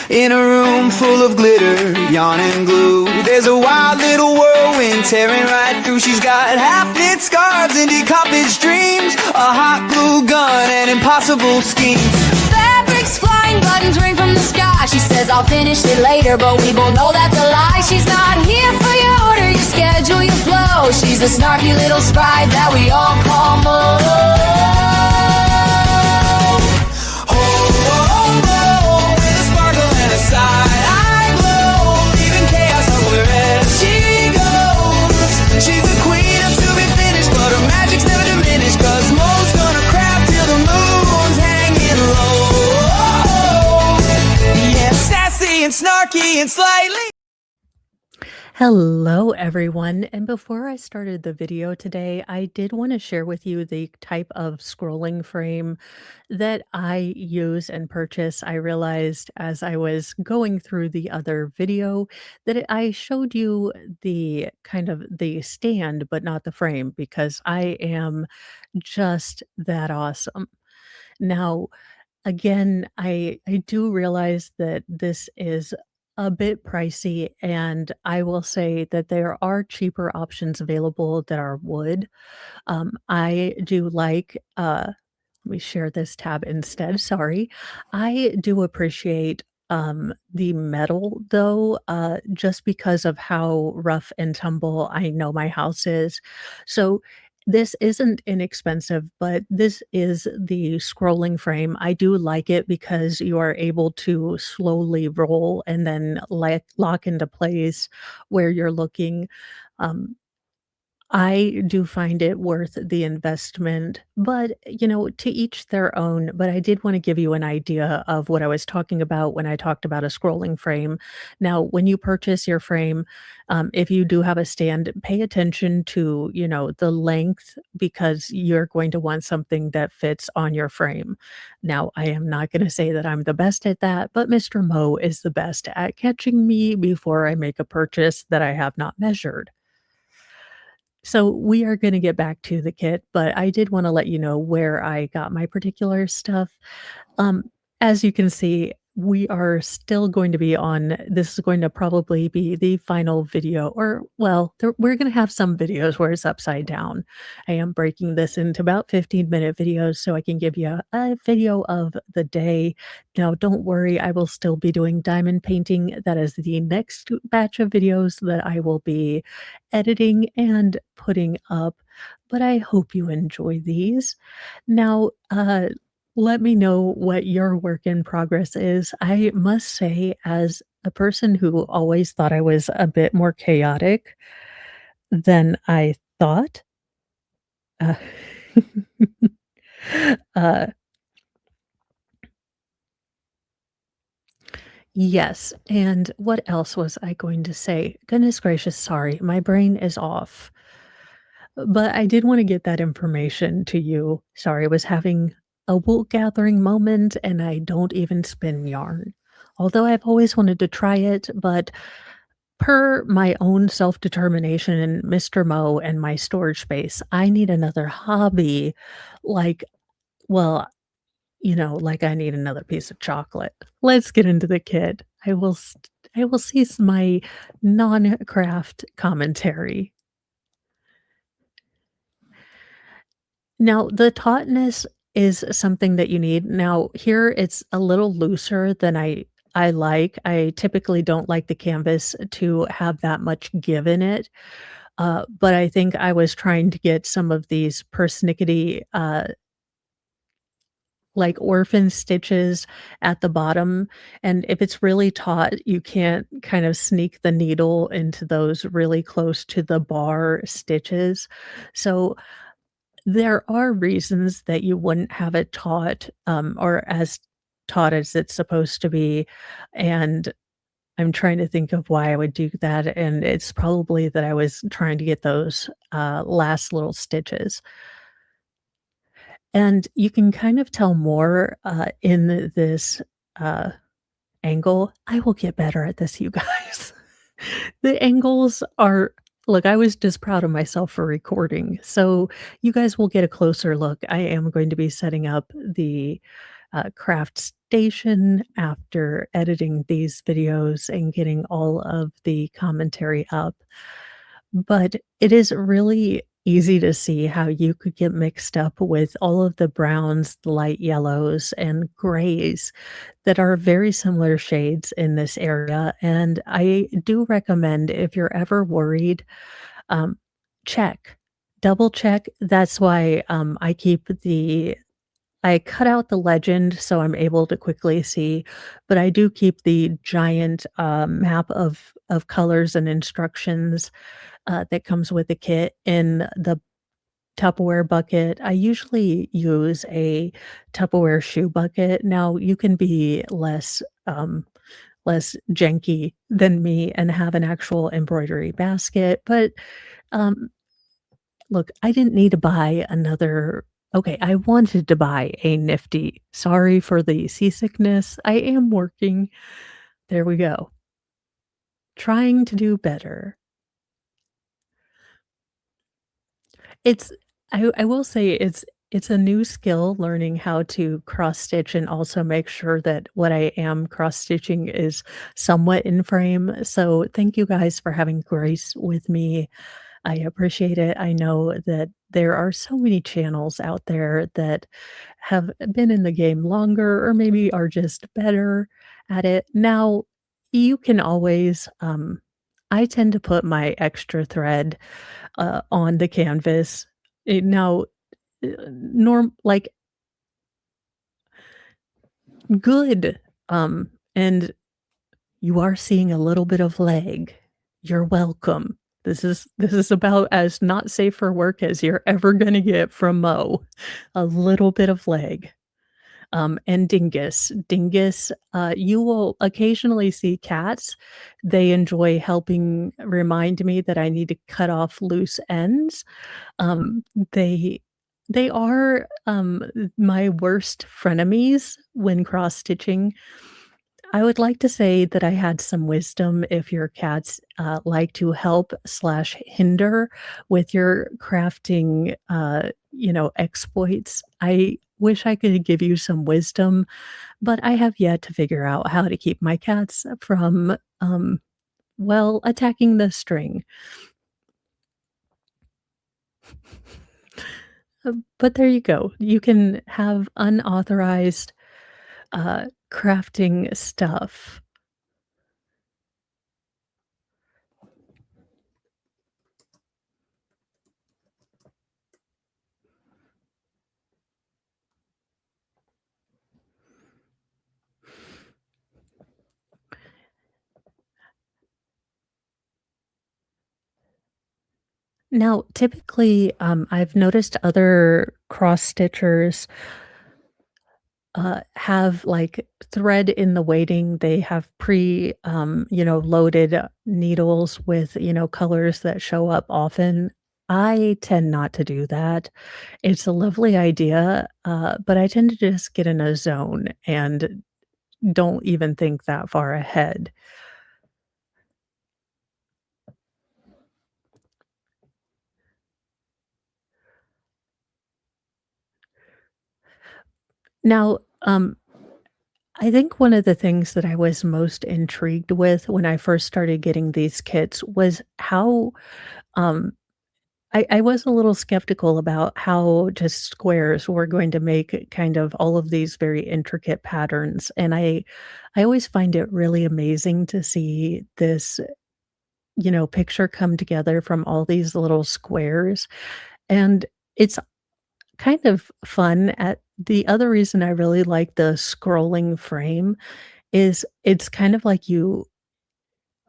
In a room full of glitter, yarn and glue, there's a wild little whirlwind tearing right through. She's got half-knit scarves and decomposed dreams, a hot glue gun and impossible schemes. Fabrics flying, buttons ring from the sky. She says I'll finish it later, but we both know that's a lie. She's not here for your order, your schedule, your flow. She's a snarky little sprite that we all call Mo. I glow, leaving chaos wherever she goes. She's the queen of to be finished, but her magic's never diminished, 'cause Mo's gonna craft till the moon's hanging low. Yeah, sassy and snarky and slightly. Hello, everyone. And before I started the video today, I did want to share with you the type of scrolling frame that I use and purchase. I realized as I was going through the other video that I showed you the kind of the stand, but not the frame, because I am just that awesome. Now, again, I do realize that this is a bit pricey, and I will say that there are cheaper options available that are wood. I do like, let me share this tab instead, sorry. I do appreciate, the metal though, just because of how rough and tumble I know my house is. So this isn't inexpensive, but this is the scrolling frame. I do like it because you are able to slowly roll and then lock into place where you're looking. Um, I do find it worth the investment, but, to each their own. But I did want to give you an idea of what I was talking about when I talked about a scrolling frame. Now, when you purchase your frame, if you do have a stand, pay attention to, the length, because you're going to want something that fits on your frame. Now, I am not going to say that I'm the best at that, but Mr. Mo is the best at catching me before I make a purchase that I have not measured. So we are gonna get back to the kit, but I did wanna let you know where I got my particular stuff. Um, as you can see, we are still going to be on this is going to probably be the final video, or well, we're gonna have some videos where it's upside down. I am breaking this into about 15-minute videos so I can give you a video of the day. Now, don't worry, I will still be doing diamond painting. That is the next batch of videos that I will be editing and putting up, but I hope you enjoy these. Now, let me know what your work in progress is. I must say, as a person who always thought I was a bit more chaotic than I thought, uh, uh, yes, and what else was I going to say? Goodness gracious, sorry, my brain is off. But I did wanna get that information to you. Sorry, I was having a wool gathering moment, and I don't even spin yarn. Although I've always wanted to try it, but per my own self-determination and Mr. Mo and my storage space, I need another hobby, like well, like I need another piece of chocolate. Let's get into the kit. I will cease my non-craft commentary. Now, the tautness is something that you need. Now, here it's a little looser than I like. I typically don't like the canvas to have that much give in it. But I think I was trying to get some of these persnickety, like orphan stitches at the bottom. And if it's really taut, you can't kind of sneak the needle into those really close to the bar stitches. So there are reasons that you wouldn't have it taught, or as taught as it's supposed to be, and I'm trying to think of why I would do that, and it's probably that I was trying to get those, last little stitches. And you can kind of tell more, in this, uh, angle. I will get better at this, you guys. The angles are look, I was just proud of myself for recording, so you guys will get a closer look. I am going to be setting up the, crafts frustration after editing these videos and getting all of the commentary up, but it is really easy to see how you could get mixed up with all of the browns, the light yellows, and grays that are very similar shades in this area, and I do recommend if you're ever worried, um, check, double check. That's why, I cut out the legend so I'm able to quickly see, but I do keep the giant, map of colors and instructions, that comes with the kit in the Tupperware bucket. I usually use a Tupperware shoe bucket. Now you can be less janky than me and have an actual embroidery basket, but, um, look, I didn't need to buy another okay, I wanted to buy a nifty. Sorry for the seasickness. I am working. There we go. Trying to do better. It's I will say it's a new skill learning how to cross stitch and also make sure that what I am cross stitching is somewhat in frame. So thank you guys for having grace with me. I appreciate it. I know that there are so many channels out there that have been in the game longer or maybe are just better at it. Now, you can always I tend to put my extra thread on the canvas. Now, norm like good, and you are seeing a little bit of leg. You're welcome. This is about as not safe for work as you're ever gonna get from Mo. A little bit of leg. And dingus. Dingus, you will occasionally see cats. They enjoy helping remind me that I need to cut off loose ends. Um, they they are, my worst frenemies when cross-stitching. I would like to say that I had some wisdom if your cats, like to help/hinder with your crafting, exploits. I wish I could give you some wisdom, but I have yet to figure out how to keep my cats from, attacking the string. But there you go. You can have unauthorized, crafting stuff. Now, typically, I've noticed other cross stitchers have like thread in the weighting. They have loaded needles with, colors that show up often. I tend not to do that. It's a lovely idea, but I tend to just get in a zone and don't even think that far ahead. Now, I think one of the things that I was most intrigued with when I first started getting these kits was how, um, I was a little skeptical about how just squares were going to make kind of all of these very intricate patterns, and I always find it really amazing to see this, picture come together from all these little squares, and it's kind of fun at the other reason I really like the scrolling frame is it's kind of like you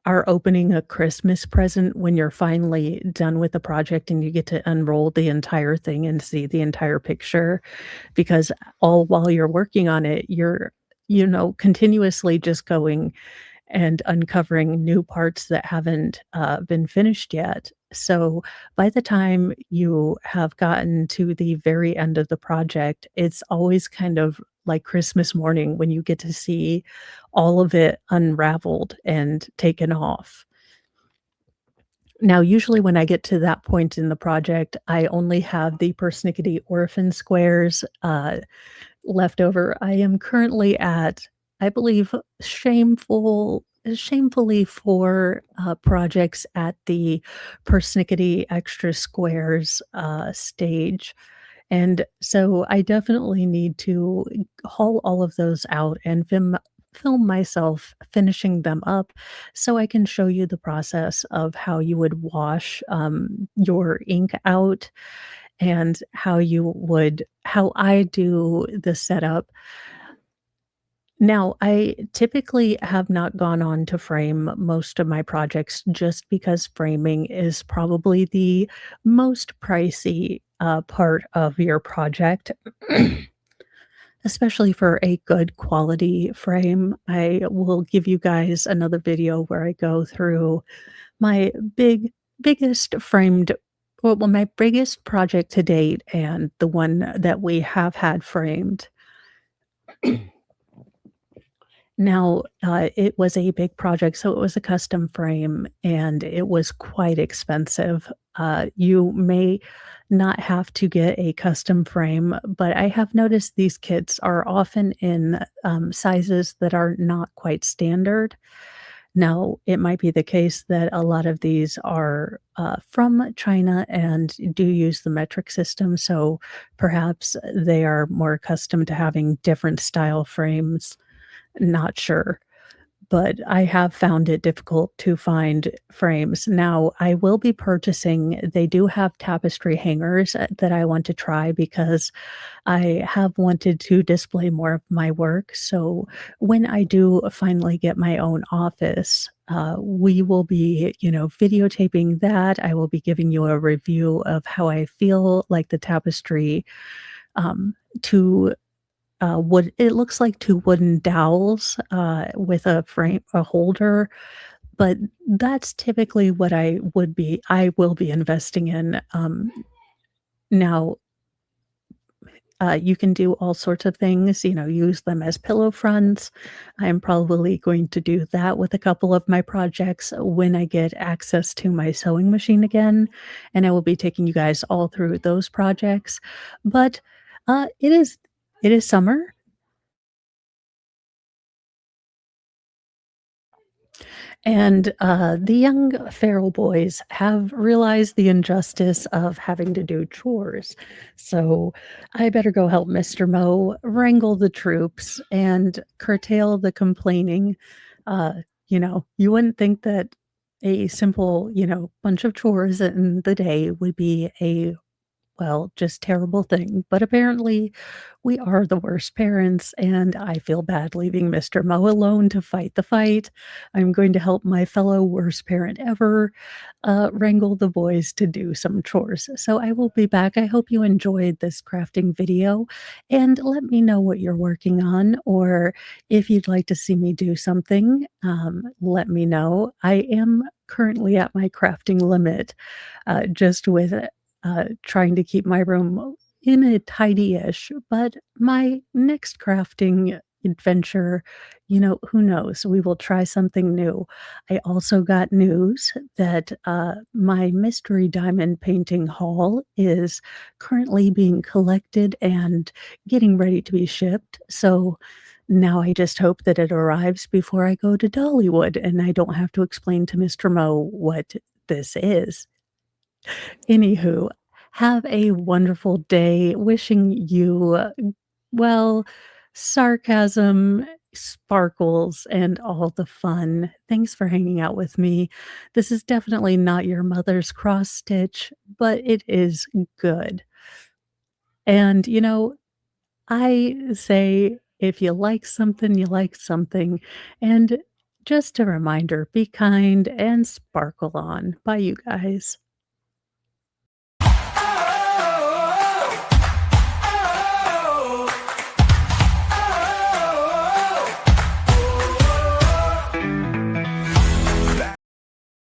are opening a Christmas present when you're finally done with the project and you get to unroll the entire thing and see the entire picture, because all while you're working on it, you're, continuously just going and uncovering new parts that haven't, been finished yet. So, by the time you have gotten to the very end of the project, it's always kind of like Christmas morning when you get to see all of it unraveled and taken off. Now, usually when I get to that point in the project, I only have the persnickety orphan squares, left over. I am currently at, I believe, shamefully 4, projects at the persnickety extra squares, stage, and so I definitely need to haul all of those out and film myself finishing them up so I can show you the process of how you would wash, your ink out and how I do the setup. Now, I typically have not gone on to frame most of my projects just because framing is probably the most pricey, part of your project, especially for a good quality frame. I will give you guys another video where I go through my biggest framed my biggest project to date and the one that we have had framed. Now, it was a big project, so it was a custom frame, and it was quite expensive. You may not have to get a custom frame, but I have noticed these kits are often in, sizes that are not quite standard. Now, it might be the case that a lot of these are, from China and do use the metric system, so perhaps they are more accustomed to having different style frames. Not sure, but I have found it difficult to find frames. Now, I will be purchasing they do have tapestry hangers, that I want to try because I have wanted to display more of my work, so when I do finally get my own office, we will be, videotaping that. I will be giving you a review of how I feel like the tapestry, um, to wood it looks like 2 wooden dowels, with a holder, but that's typically what I will be investing in. Now, you can do all sorts of things, use them as pillow fronts. I'm probably going to do that with a couple of my projects when I get access to my sewing machine again, and I will be taking you guys all through those projects, but, it is summer. And, the young feral boys have realized the injustice of having to do chores. So I better go help Mr. Mo wrangle the troops and curtail the complaining. You wouldn't think that a simple, bunch of chores in the day would be a just terrible thing, but apparently we are the worst parents, and I feel bad leaving Mr. Mo alone to fight the fight. I'm going to help my fellow worst parent ever, wrangle the boys to do some chores. So I will be back. I hope you enjoyed this crafting video, and let me know what you're working on, or if you'd like to see me do something, let me know. I am currently at my crafting limit, just with trying to keep my room in a tidy-ish, but my next crafting adventure, who knows? We will try something new. I also got news that my mystery diamond painting haul is currently being collected and getting ready to be shipped. So now I just hope that it arrives before I go to Dollywood and I don't have to explain to Mr. Mo what this is. Anywho, have a wonderful day. Wishing you, well, sarcasm, sparkles, and all the fun. Thanks for hanging out with me. This is definitely not your mother's cross stitch, but it is good. And, I say if you like something, you like something. And just a reminder, be kind and sparkle on. Bye, you guys.